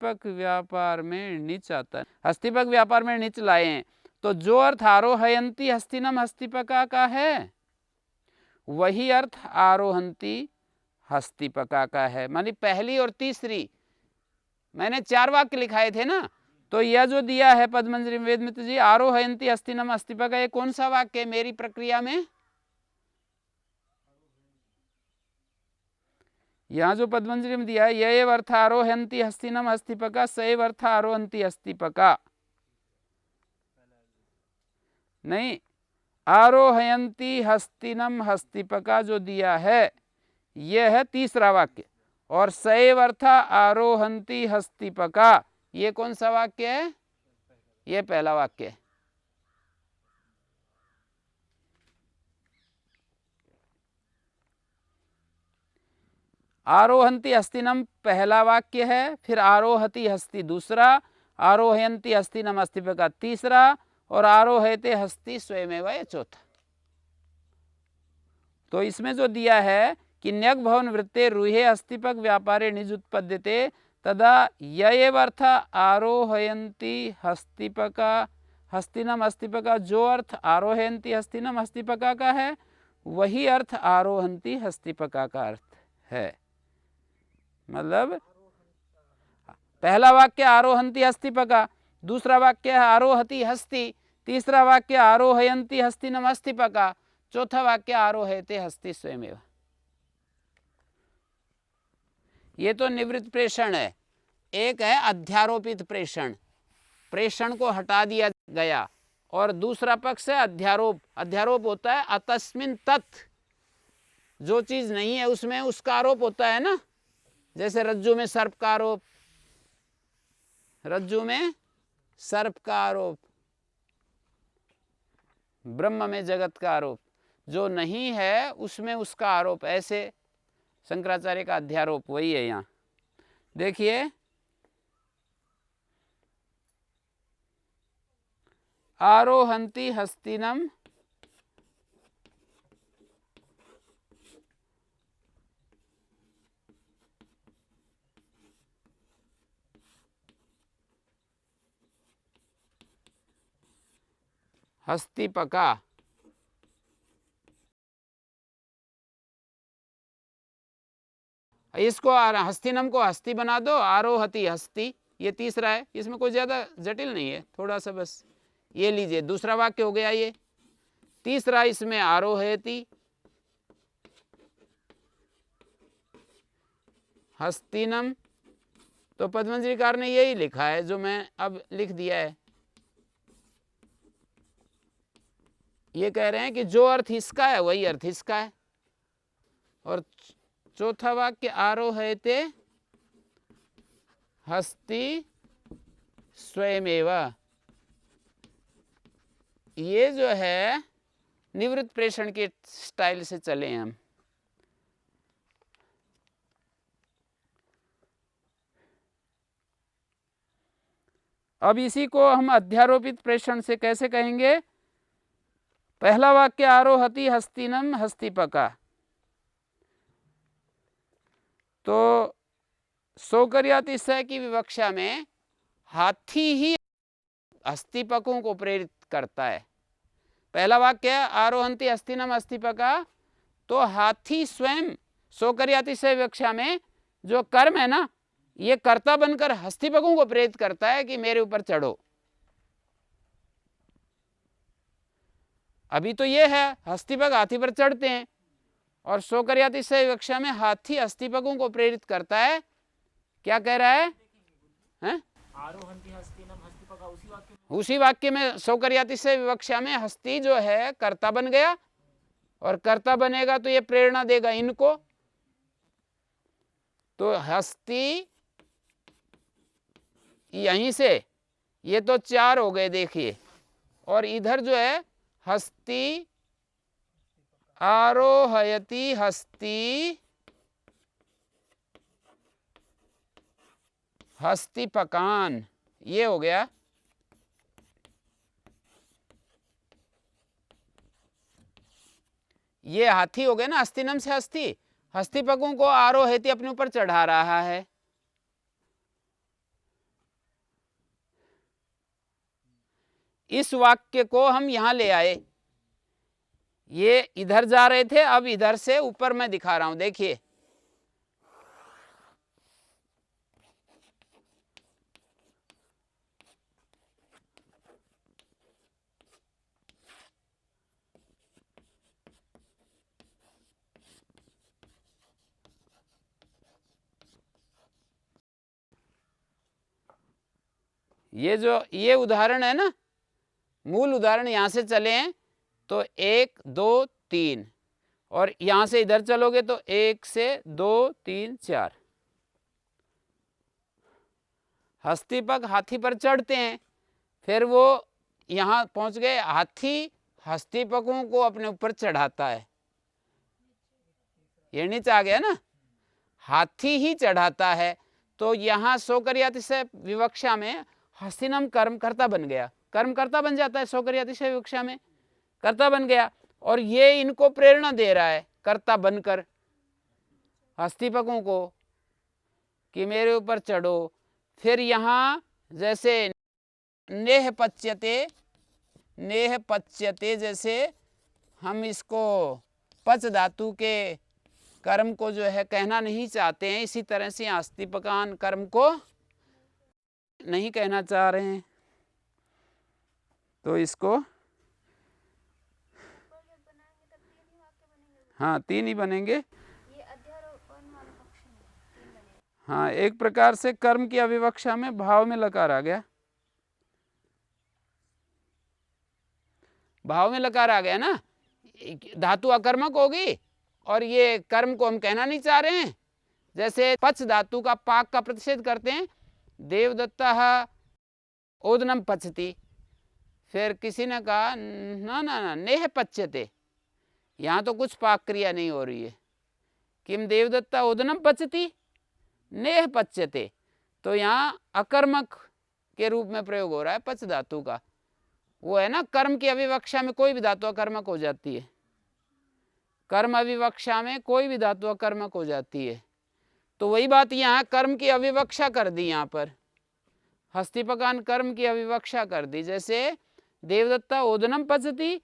हस्तिपक व्यापार में नीच आता है। हस्तिपक व्यापार में नीच लाए हैं, तो जो अर्थ आरोहयंती हस्तिनम हस्तिपका का है वही अर्थ आरोहंती हस्तिपका का है। मानी पहली और तीसरी, मैंने 4 वाक्य लिखाए थे ना, तो यह जो दिया है पद्मंजरी वेद मित्र जी, आरोहयंती हस्तिनम हस्तिपका, ये कौन सा वाक्य है मेरी प्रक्रिया में? यहाँ जो पद्मंजरी में दिया है, यह अर्थ आरोहयंती हस्तिनम हस्तिपका, सैव अर्थ आरोहंती हस्तिपका नहीं, आरोहयंती हस्तिनम हस्तिपका जो दिया है यह है तीसरा वाक्य, और सैव अर्थ आरोहंती हस्तिपका ये कौन सा वाक्य है? ये पहला वाक्य है। आरोहंती हस्तिनम पहला वाक्य है, फिर आरोहती हस्ति दूसरा, आरोहयंती हस्तिनम हस्तिपका तीसरा, और आरोहयते हस्ति स्वयमेव ये चौथा। तो इसमें जो दिया है कि न्यग भवन वृत्ते रूहे हस्तिपक व्यापारे निज उत्पद्यते तदा ययेव अर्थ आरोहयंती हस्तिपका हस्तिनम हस्तिपका, जो अर्थ आरोहयंती हस्तिनम हस्तिपका का है वही अर्थ आरोहंती हस्तिपका का अर्थ है। मतलब पहला वाक्य आरोहंती हस्तिपका, दूसरा वाक्य आरोहती हस्ति, तीसरा वाक्य आरोहयंती हस्तिनम हस्तिपका, चौथा वाक्य आरोहयते हस्ति स्वयमेव। ये तो निवृत्त प्रेषण है। एक है अध्यारोपित प्रेषण, प्रेषण को हटा दिया गया, और दूसरा पक्ष है अध्यारोप। अध्यारोप होता है अतस्मिन तत्, जो चीज नहीं है उसमें उसका आरोप होता है ना, जैसे रज्जु में सर्प का आरोप, रज्जु में सर्प का आरोप, ब्रह्म में जगत का आरोप, जो नहीं है उसमें उसका आरोप, ऐसे शंकराचार्य का अध्यारोप वही है। यहाँ देखिए, आरोहंती हस्तिनम हस्तिपका, इसको हस्तिनम को हस्ति बना दो, आरोहती हस्ति, ये तीसरा है। इसमें कोई ज्यादा जटिल नहीं है, थोड़ा सा बस ये लीजिए, दूसरा वाक्य हो गया ये। तीसरा इसमें आरोहयति हस्तिनम, तो पद्मंजरीकार ने यही लिखा है जो मैं अब लिख दिया है। ये कह रहे हैं कि जो अर्थ इसका है वही अर्थ इसका है। और चौथा वाक्य आरोहयते हस्ति स्वयमेव, ये जो है निवृत्त प्रेषण के स्टाइल से चले हम। अब इसी को हम अध्यारोपित प्रेषण से कैसे कहेंगे? पहला वाक्य आरोहति हस्तिनम हस्तिपका, तो सौकर्यातिशय की विवक्षा में हाथी ही हस्तिपकों को प्रेरित करता है। पहला वाक्य आरोहंती हस्तिनम हस्तिपका, तो हाथी स्वयं सौकर्यातिशय विवक्षा में जो कर्म है ना, ये कर्ता बनकर हस्तिपकों को प्रेरित करता है कि मेरे ऊपर चढ़ो। अभी तो ये है हस्तिपक हाथी पर चढ़ते हैं, और सौकर्यातिशय विवक्षा में हाथी हस्तिपकों को प्रेरित करता है। क्या कह रहा है? उसी वाक्य में सौकर्यातिशय विवक्षा में हस्ती जो है कर्ता बन गया, और कर्ता बनेगा तो ये प्रेरणा देगा इनको। तो हस्ती यहीं से ये तो 4 हो गए देखिए, और इधर जो है हस्ती आरोहयति हस्ति हस्तिपकान, ये हो गया। ये हाथी हो गया ना, हस्तिनम से हस्ती, हस्तिपकों को आरोहयति अपने ऊपर चढ़ा रहा है। इस वाक्य को हम यहाँ ले आए, ये इधर जा रहे थे, अब इधर से ऊपर मैं दिखा रहा हूं, देखिए ये उदाहरण है ना, मूल उदाहरण यहां से चले हैं तो 1 2 3, और यहां से इधर चलोगे तो 1 से 2 3 4। हस्तिपक हाथी पर चढ़ते हैं, फिर वो यहां पहुंच गए, हाथी हस्तिपकों को अपने ऊपर चढ़ाता है, ये नीचे आ गया ना, हाथी ही चढ़ाता है। तो यहां सोकरियातिशय विवक्षा में हस्तिनम कर्मकर्ता बन गया, कर्मकर्ता बन जाता है सोकरियातिशय विवक्षा में, कर्ता बन गया, और ये इनको प्रेरणा दे रहा है कर्ता बनकर हस्तिपकों को कि मेरे ऊपर चढ़ो। फिर यहाँ जैसे नेह पच्यते, जैसे हम इसको पच धातु के कर्म को जो है कहना नहीं चाहते हैं, इसी तरह से हस्तिपकान कर्म को नहीं कहना चाह रहे हैं, तो इसको हाँ 3 ही बनेंगे। हाँ, एक प्रकार से कर्म की अविवक्षा में भाव में लकार आ गया, भाव में लकार आ गया ना, धातु अकर्मक होगी और ये कर्म को हम कहना नहीं चाह रहे हैं। जैसे पच धातु का पाक का प्रतिषेध करते हैं, देवदत्तः ओदनम पचति, फिर किसी ने कहा ना ना ना नेह पच्यते, यहाँ तो कुछ पाक क्रिया नहीं हो रही है, किम देवदत्ता ओदनम पचति नेह पच्यते, तो यहाँ अकर्मक के रूप में प्रयोग हो रहा है पच धातु का। वो है ना, कर्म की अविवक्षा में कोई भी धातु अकर्मक हो जाती है, कर्म अविवक्षा में कोई भी धातु अकर्मक हो जाती है, तो वही बात यहाँ कर्म की अविवक्षा कर दी, यहाँ पर हस्तिपकान कर्म की अविवक्षा कर दी। जैसे देवदत्ता ओदनम पचति,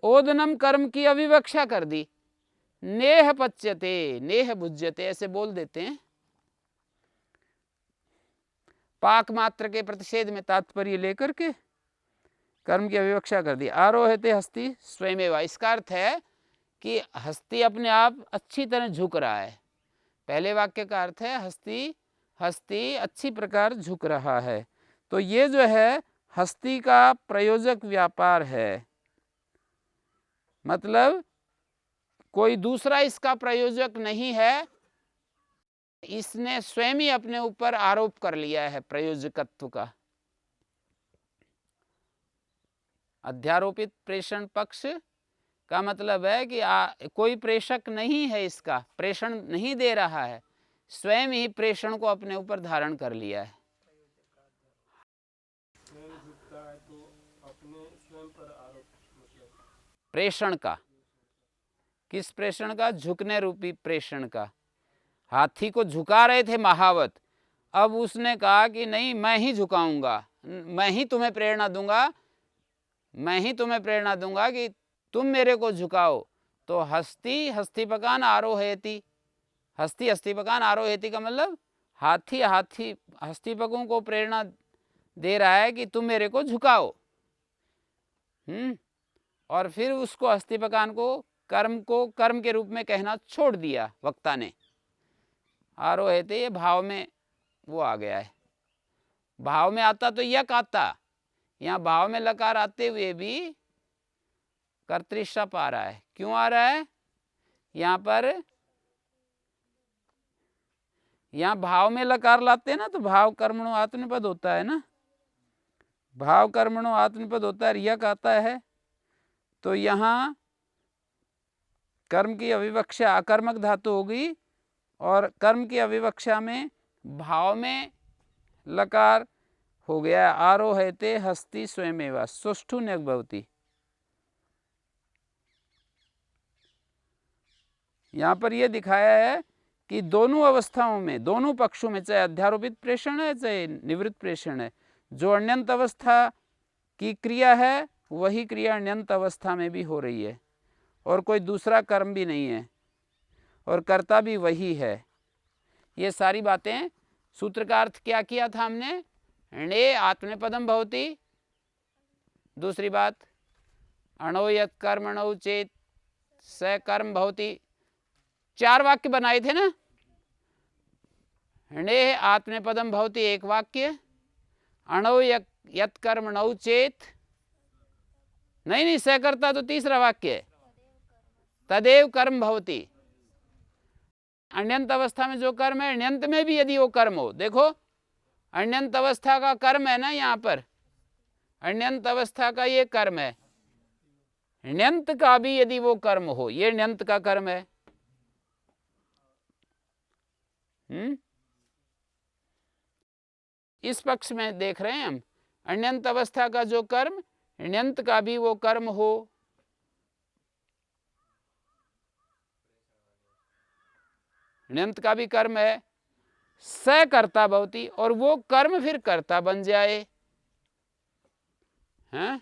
ओदनम कर्म की अविवक्षा कर दी, नेह पच्यते नेह भुज्यते ऐसे बोल देते हैं, पाक मात्र के प्रतिषेध में तात्पर्य लेकर के कर्म की अविवक्षा कर दी। आरोहते हस्ति स्वयमेव, इसका अर्थ है कि हस्ती अपने आप अच्छी तरह झुक रहा है, पहले वाक्य का अर्थ है हस्ती अच्छी प्रकार झुक रहा है, तो ये जो है हस्ती का प्रयोजक व्यापार है, मतलब कोई दूसरा इसका प्रयोजक नहीं है, इसने स्वयं ही अपने ऊपर आरोप कर लिया है प्रयोजकत्व का। अध्यारोपित प्रेषण पक्ष का मतलब है कि कोई प्रेषक नहीं है, इसका प्रेषण नहीं दे रहा है, स्वयं ही प्रेषण को अपने ऊपर धारण कर लिया है। प्रेषण का, किस प्रेषण का? झुकने रूपी प्रेषण का। हाथी को झुका रहे थे महावत, अब उसने कहा कि नहीं मैं ही झुकाऊंगा, मैं ही तुम्हें प्रेरणा दूंगा, मैं ही तुम्हें प्रेरणा दूंगा कि तुम मेरे को झुकाओ। तो हस्ती हस्तिपकान आरोहयति, हस्ती हस्तिपकान आरोहयति का मतलब हाथी हस्तिपकों को प्रेरणा दे रहा है कि तुम मेरे को झुकाओ। और फिर उसको हस्तिपकान को कर्म के रूप में कहना छोड़ दिया वक्ता ने। आरोहयते ये भाव में वो आ गया है, भाव में आता तो यक आता, यहाँ भाव में लकार आते हुए भी कर्तृशप आ रहा है। क्यों आ रहा है? यहाँ भाव में लकार लाते हैं ना, तो भाव कर्मणो आत्मनिपद होता है ना, भाव कर्मणो आत्मनिपद होता है, यक आता है, तो यहाँ कर्म की अविवक्षा अकर्मक धातु होगी, और कर्म की अविवक्षा में भाव में लकार हो गया। आरोहयते हस्ति स्वयमेव सुष्ठु न्यक भवति। यहाँ पर यह दिखाया है कि दोनों अवस्थाओं में, दोनों पक्षों में, चाहे अध्यारोपित प्रेषण है चाहे निवृत्त प्रेषण है, जो अन्यंत अवस्था की क्रिया है वही क्रिया अण्यंत अवस्था में भी हो रही है और कोई दूसरा कर्म भी नहीं है और कर्ता भी वही है। ये सारी बातें सूत्र का अर्थ क्या किया था हमने? णे आत्मनेपदम भवति, दूसरी बात अणो यत् कर्मणो चेत स कर्म भवति। 4 वाक्य बनाए थे ना। णे आत्मनेपदम भवति एक वाक्य, अणो यत् कर्मणो चेत, नहीं स कर्ता तो तीसरा वाक्य है, तदेव कर्म भवति। अण्यंत अवस्था में जो कर्म है अण्यंत में भी यदि वो कर्म हो, देखो अण्यंत अवस्था का कर्म है ना, यहाँ पर अण्यंत अवस्था का ये कर्म है, ण्यंत का भी यदि वो कर्म हो, ये ण्यंत का कर्म है। इस पक्ष में देख रहे हैं हम, अण्यंत अवस्था का जो कर्म ण्यंत का भी वो कर्म हो। ण्यंत का भी कर्म है, स कर्ता भवति, और वो कर्म फिर कर्ता बन जाए। हैं?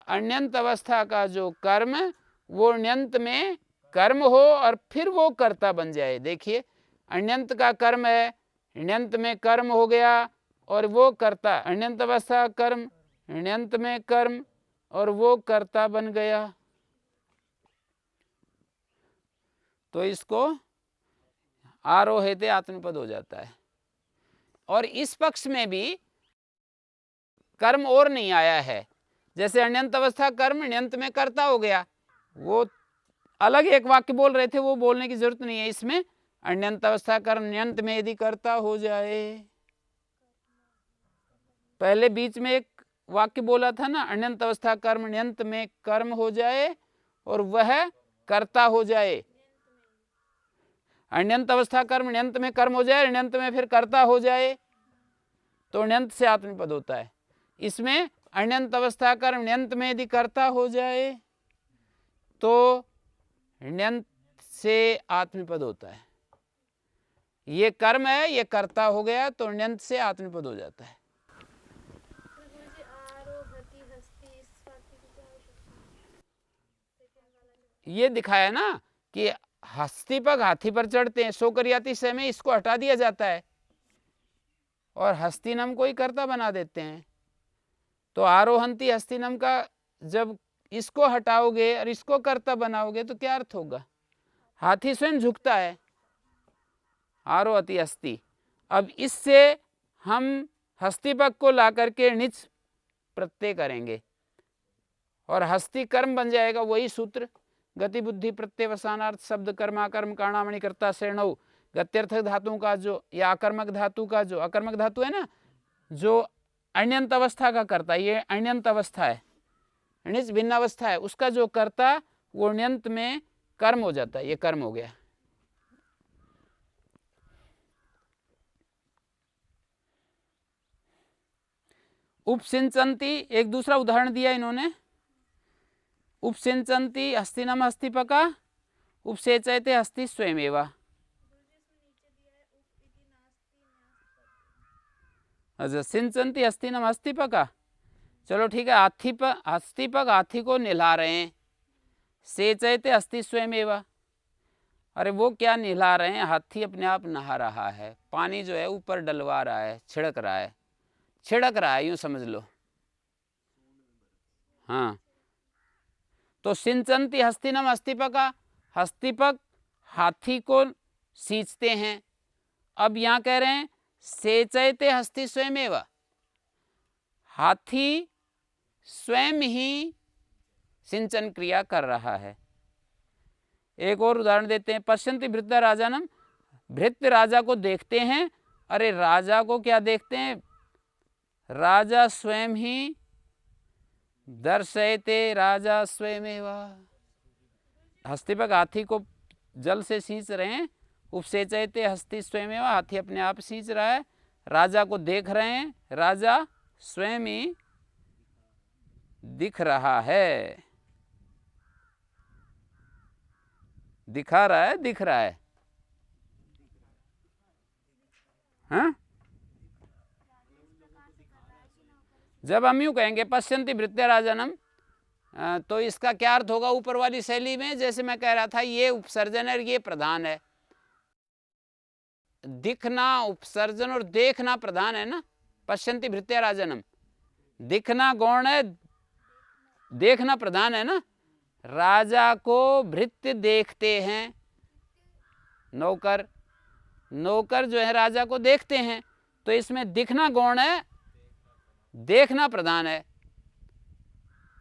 अण्यंत अवस्था का जो कर्म वो ण्यंत में कर्म हो और फिर वो कर्ता बन जाए। देखिए अण्यंत का कर्म है, ण्यंत में कर्म हो गया और वो कर्ता, अण्यंत अवस्था कर्म ण्यंत में कर्म और वो कर्ता बन गया। तो इसको आरोहिते आत्मपद हो जाता है। और इस पक्ष में भी कर्म और नहीं आया है, जैसे अण्यंत अवस्था कर्म ण्यंत में कर्ता हो गया, वो अलग एक वाक्य बोल रहे थे, वो बोलने की जरूरत नहीं है। इसमें अण्यंत अवस्था कर्म ण्यंत में यदि कर्ता हो जाए, पहले बीच में एक वाक्य बोला था ना, अण्यंत अवस्था कर्म ण्यंत में कर्म हो जाए और वह कर्ता हो जाए। अण्यंत अवस्था कर्म ण्यंत में कर्म हो जाए, ण्यंत में फिर कर्ता हो जाए, तो ण्यंत से आत्मपद होता है। इसमें अण्यंत अवस्था कर्म ण्यंत में यदि कर्ता हो जाए तो ण्यंत से आत्मपद होता है। ये कर्म है, ये कर्ता हो गया तो ण्यंत से आत्मपद हो जाता है। ये दिखाया ना कि हस्ती पग हाथी पर चढ़ते हैं, सो करियाती समय इसको हटा दिया जाता है और हस्तिनम को ही कर्ता बना देते हैं। तो आरोहंती हस्तिनम का जब इसको हटाओगे और इसको कर्ता बनाओगे तो क्या अर्थ होगा? हाथी स्वयं झुकता है, आरोहति हस्ती। अब इससे हम हस्तिपक को ला करके णिच प्रत्यय करेंगे और हस्ती कर्म बन जाएगा। वही सूत्र गति बुद्धि प्रत्यवसानार्थ शब्द कर्माकर्म कर्णामणि कर्ता श्रेणौ गत्यर्थ धातुओं का जो, या अकर्मक धातु का जो, अकर्मक धातु है ना जो अण्यंत अवस्था का कर्ता, ये अण्यंत अवस्था है, णिच भिन्न अवस्था है, उसका जो कर्ता वो ण्यंत में कर्म हो जाता है। ये कर्म हो गया। उपसिंचंती, एक दूसरा उदाहरण दिया इन्होंने, उपसिंचंती हस्तिनम हस्तिपका उपसेचयते हस्ति स्वयमेव। अच्छा, सिंचंती हस्तिनम हस्तिपका, चलो ठीक है, हस्तिपक हाथी को नहला रहे हैं, सेचयते हस्ति स्वयमेव। अरे वो क्या नहला रहे हैं? हाथी अपने आप नहा रहा है, पानी जो है ऊपर डलवा रहा है, छिड़क रहा है यूं समझ लो। हाँ, तो सिंचंती हस्तिनम हस्तिपका, हस्तिपक हाथी को सींचते हैं। अब यहाँ कह रहे हैं सेचयते हस्ति स्वयमेव, हाथी स्वयं ही सिंचन क्रिया कर रहा है। एक और उदाहरण देते हैं, पश्यन्ति भृत्य राजानम, भृत्य राजा को देखते हैं। अरे राजा को क्या देखते हैं? राजा स्वयं ही दर्शयते राजा स्वयमेव। हस्तिपक हाथी को जल से सींच रहे हैं, उपसेचयते हस्ति स्वयमेव, हाथी अपने आप सींच रहा है, राजा को देख रहे हैं, राजा स्वयं ही दिख रहा है, दिखा रहा है, दिख रहा है। हाँ, जब हम यूँ कहेंगे पश्यन्ति भृत्यराजनम, तो इसका क्या अर्थ होगा ऊपर वाली शैली में? जैसे मैं कह रहा था ये उपसर्जन है और ये प्रधान है। दिखना उपसर्जन और देखना प्रधान है ना। पश्यन्ति भृत्यराजनम, दिखना गौण है, देखना प्रधान है ना। राजा को भृत्य देखते हैं, नौकर, नौकर जो है राजा को देखते हैं, तो इसमें दिखना गौण है, देखना प्रधान है।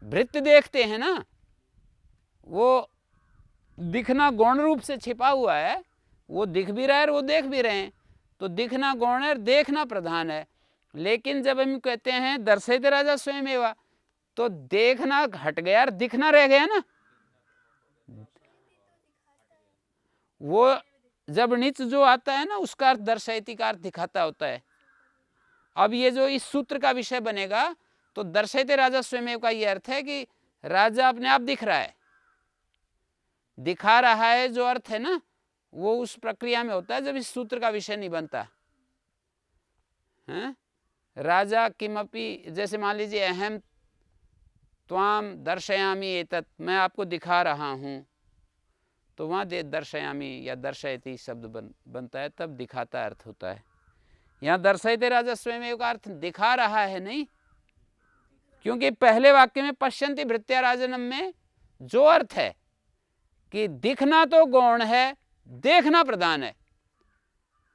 भृत्य देखते हैं ना, वो दिखना गौण रूप से छिपा हुआ है, वो दिख भी रहा है और वो देख भी रहे हैं, तो दिखना गौण है, देखना प्रधान है। लेकिन जब हम कहते हैं दर्शयते राजा स्वयं एवं, तो देखना हट गया और दिखना रह गया ना। वो जब नीच जो आता है ना उसका अर्थ दर्शयति का अर्थ दिखाता होता है। अब ये जो इस सूत्र का विषय बनेगा, तो दर्शयते राजा स्वयं का ये अर्थ है कि राजा अपने आप दिख रहा है, दिखा रहा है, जो अर्थ है ना वो उस प्रक्रिया में होता है जब इस सूत्र का विषय नहीं बनता है। राजा किमपि, जैसे मान लीजिए अहम त्वाम दर्शयामी एतत्, मैं आपको दिखा रहा हूँ, तो वहाँ दे दर्शयामी या दर्शयति शब्द बनता है, तब दिखाता अर्थ होता है। यहाँ दर्शयते राजा स्वयं का अर्थ दिखा रहा है नहीं, क्योंकि पहले वाक्य में पश्यन्ति भृत्यराजनम में जो अर्थ है कि दिखना तो गौण है, देखना प्रधान है।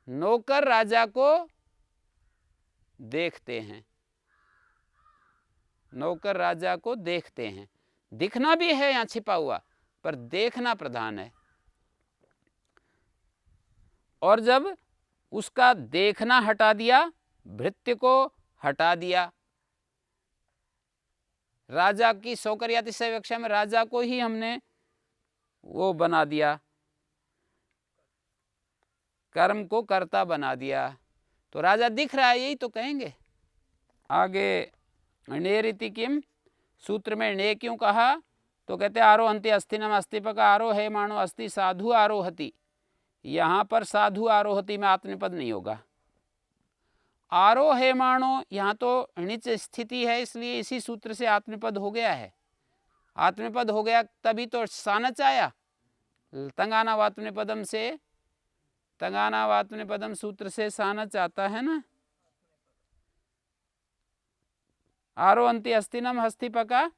नौकर राजा को देखते हैं, नौकर राजा को देखते हैं, दिखना भी है यहाँ छिपा हुआ, पर देखना प्रधान है। और जब उसका देखना हटा दिया, भृत्य को हटा दिया, राजा की सौकर्यातिशय व्याख्या में राजा को ही हमने वो बना दिया, कर्म को कर्ता बना दिया, तो राजा दिख रहा है, यही तो कहेंगे। आगे णेरिति किम, सूत्र में णे क्यों कहा? तो कहते आरोहन्ति अस्थिनम, अस्थिपक आरोहयमाणो अस्ति साधु आरोहति। यहाँ पर साधु आरोहति में आत्मनिपद नहीं होगा। आरोहयमाणो यहाँ तो णिच स्थिति है, इसलिए इसी सूत्र से आत्मनिपद हो गया है। आत्मनिपद हो गया तभी तो सानच आया। तंगानावात्मनिपदम से, तंगानावात्मनिपदम सूत्र से सानच आता है ना। आरोहन्ति अस्थिनम, हस्तिपका,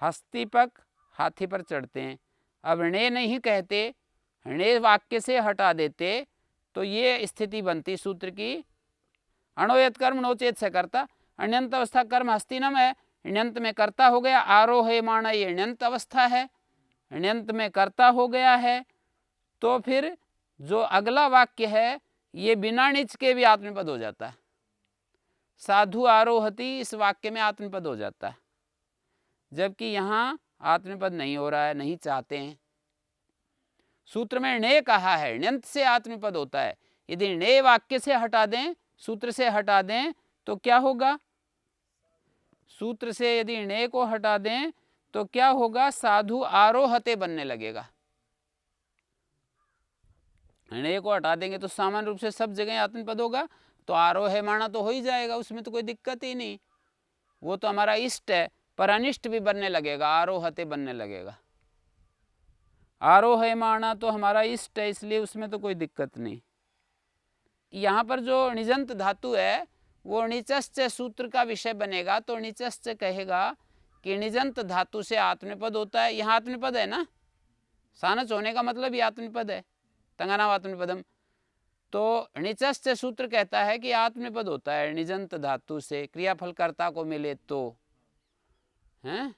हस्तिपक हाथी पर चढ़ते हैं। अब णे नहीं कहते, णे वाक्य से हटा देते, तो ये स्थिति बनती सूत्र की। अणोयत कर्म नोचेत से कर्ता, अण्यंत अवस्था कर्म हस्तिनम है, अण्यंत में कर्ता हो गया। आरोहयमाण ये अण्यंत अवस्था है, अण्यंत में कर्ता हो गया है, तो फिर जो अगला वाक्य है ये बिना णिच के भी आत्मनिपद हो जाता है। साधु आरोहति इस वाक्य में आत्मनिपद हो जाता है, जबकि यहाँ आत्मनिपद नहीं हो रहा है, नहीं चाहते हैं। सूत्र में णे कहा है, ण्यंत से आत्मनिपद होता है। यदि णे वाक्य से हटा दें, सूत्र से हटा दें, तो क्या होगा? सूत्र से यदि णे को हटा दें तो क्या होगा? साधु आरोहते बनने लगेगा। णे को हटा देंगे तो सामान्य रूप से सब जगह आत्मनिपद होगा, तो आरोहयमाण तो हो ही जाएगा, उसमें तो कोई दिक्कत ही नहीं। वो तो हमारा इष्ट है, पर अनिष्ट भी बनने लगेगा, आरोहते बनने लगेगा। आरोहयमाण तो हमारा इष्ट है, इसलिए उसमें तो कोई दिक्कत नहीं। यहाँ पर जो णिजंत धातु है वो णिचश्च सूत्र का विषय बनेगा, तो णिचश्च कहेगा कि णिजंत धातु से आत्मनिपद होता है। यहाँ आत्मनिपद है ना, सानच होने का मतलब ये आत्मनिपद है, तंगानाम आत्मनिपदम। तो णिचश्च सूत्र कहता है कि आत्मनिपद होता है णिजंत धातु से, क्रियाफल कर्ता को मिले तो, हैं?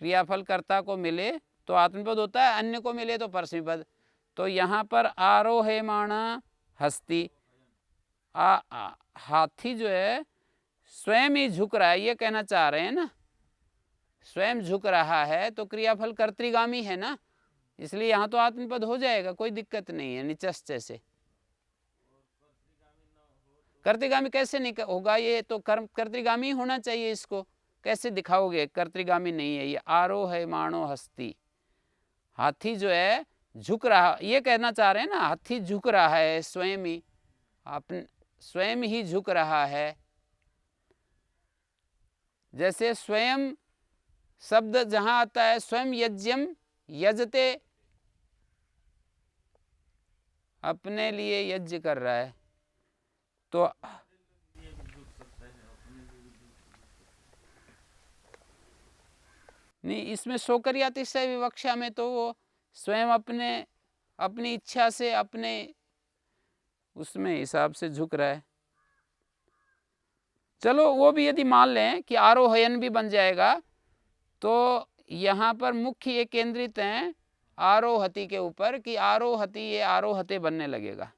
क्रियाफल कर्ता को मिले तो आत्मनिपद होता है, अन्य को मिले तो परस्मैपद। तो यहाँ पर आरोहयमाण हस्ति, हाथी जो है स्वयं ही झुक रहा है, ये कहना चाह रहे हैं ना, स्वयं झुक रहा है, तो क्रियाफल कर्तृगामी है ना, इसलिए यहाँ तो आत्मनिपद हो जाएगा, कोई दिक्कत नहीं है। निचश्च से कर्तृगामी कैसे नहीं होगा? ये तो कर्म कर्तृगामी होना चाहिए, इसको कैसे दिखाओगे? कर्तृगामी नहीं है ये। आरोहयमाणो हस्ति, हाथी जो है झुक रहा, ये कहना चाह रहे हैं ना, हाथी झुक रहा है स्वयं ही, अपने स्वयं ही झुक रहा है। जैसे स्वयं शब्द जहां आता है, स्वयं यज्ञम यजते, अपने लिए यज्ञ कर रहा है, तो नहीं, इसमें सोकरियातिशय विवक्षा में तो वो स्वयं अपनी इच्छा से अपने उसमें हिसाब से झुक रहा है। चलो वो भी यदि मान लें कि आरोहयन भी बन जाएगा, तो यहाँ पर मुख्य ये केंद्रित हैं आरोहति के ऊपर कि आरोहति, ये आरोहते बनने लगेगा।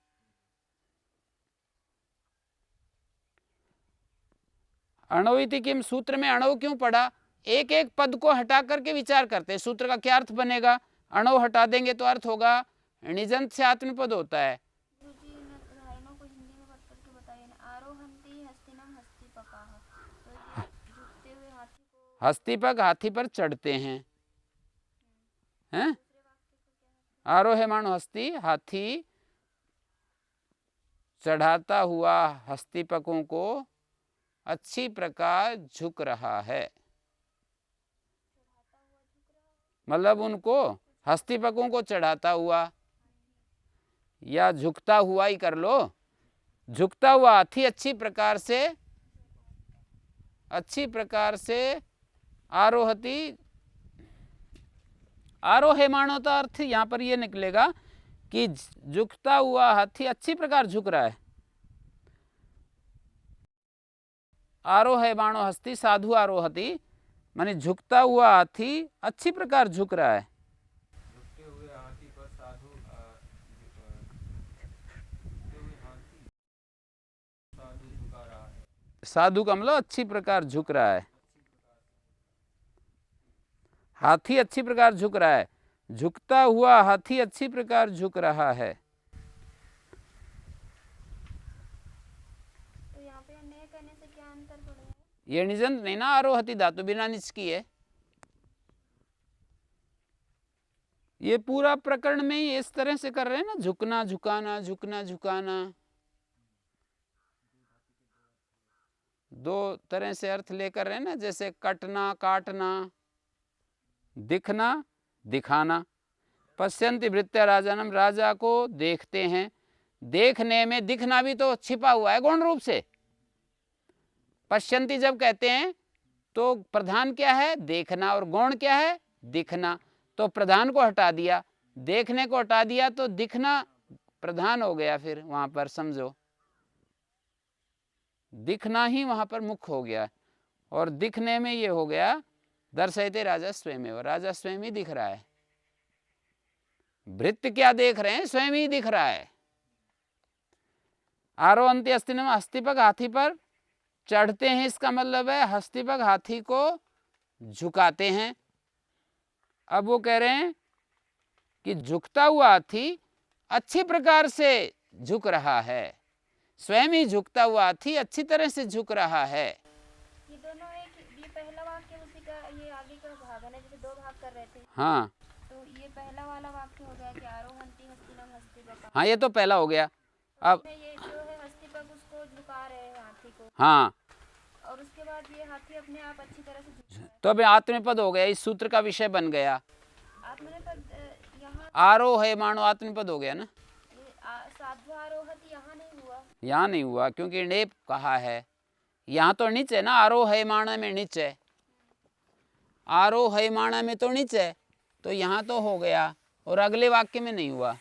अणोइति किम, सूत्र में अणो क्यों पड़ा? एक एक पद को हटा करके विचार करते हैं, सूत्र का क्या अर्थ बनेगा। अणो हटा देंगे तो अर्थ होगा निजंत से आत्मपद होता है। हस्तिपक हाथी पर चढ़ते हैं, हैं? आरोहमाणो हस्ती, हाथी चढ़ाता हुआ हस्तिपकों को अच्छी प्रकार झुक रहा है। मतलब उनको हस्तिपकों को चढ़ाता हुआ, या झुकता हुआ ही कर लो। झुकता हुआ हाथी अच्छी प्रकार से आरोहति, आरोहमाणो का अर्थ यहाँ पर ये निकलेगा कि झुकता हुआ हाथी अच्छी प्रकार झुक रहा है। आरोहमाणो हस्ती साधु आरोहति, माने झुकता हुआ हाथी अच्छी प्रकार झुक रहा है। झुकते हुए हाथी पर साधु झुका रहा है। साधु का मतलब अच्छी प्रकार झुक रहा है, हाथी अच्छी प्रकार झुक रहा है। झुकता हुआ हाथी अच्छी प्रकार झुक रहा है। तो यहाँ पे ने कहने से क्या अंतर पड़ेगा? ये निजंत नहीं ना, आरोहति धातु बिना निच की है। ये पूरा प्रकरण में ही इस तरह से कर रहे हैं ना, झुकना झुकाना, झुकना झुकाना, दो तरह से अर्थ लेकर रहे हैं ना। जैसे कटना काटना, दिखना दिखाना। पश्यन्ति भृत्य राजानम, राजा को देखते हैं। देखने में दिखना भी तो छिपा हुआ है गौण रूप से। पश्यन्ति जब कहते हैं तो प्रधान क्या है? देखना, और गौण क्या है? दिखना। तो प्रधान को हटा दिया, देखने को हटा दिया, तो दिखना प्रधान हो गया। फिर वहां पर समझो दिखना ही वहां पर मुख्य हो गया, और दिखने में ये हो गया दर्शयते राजा स्वयं, और राजा स्वयं ही दिख रहा है। भृत्य क्या देख रहे हैं? स्वयं ही दिख रहा है। आरोहन्ति हस्तिनम, हस्तिपक हाथी पर चढ़ते हैं, इसका मतलब है हस्तिपक हाथी को झुकाते हैं। अब वो कह रहे हैं कि झुकता हुआ हाथी अच्छी प्रकार से झुक रहा है। स्वयं ही झुकता हुआ हाथी अच्छी तरह से झुक रहा है। ये दोनों एक, ये पहला वाक्य उसी का, ये आगे का भाग है ना, जैसे दो भाग कर रहे थे। हाँ, तो ये पहला वाला वाक्य हो गया कि आरोहन्ति हस्तिनम हस्तिपक। हाँ, ये तो पहला हो गया। अब ये जो है हस्तिपक उसको झुका रहे हैं हाथी को, हाँ, और उसके बाद ये हाथी अपने आप अच्छी तरह से झुक रहा है। तो अब आत्मपद हो गया, इस सूत्र का विषय बन गया। आत्मनेपद यहाँ आरोहमाणो आत्मपद हो गया ना। साधु आरोहति यहाँ नहीं हुआ। यहाँ नहीं हुआ क्योंकि नेप कहा है। यहाँ तो नीच है ना, आरोहमाणा में नीच है, आरोहमाणा में तो नीच है, तो यहाँ तो हो गया, और अगले वाक्य में नहीं हुआ।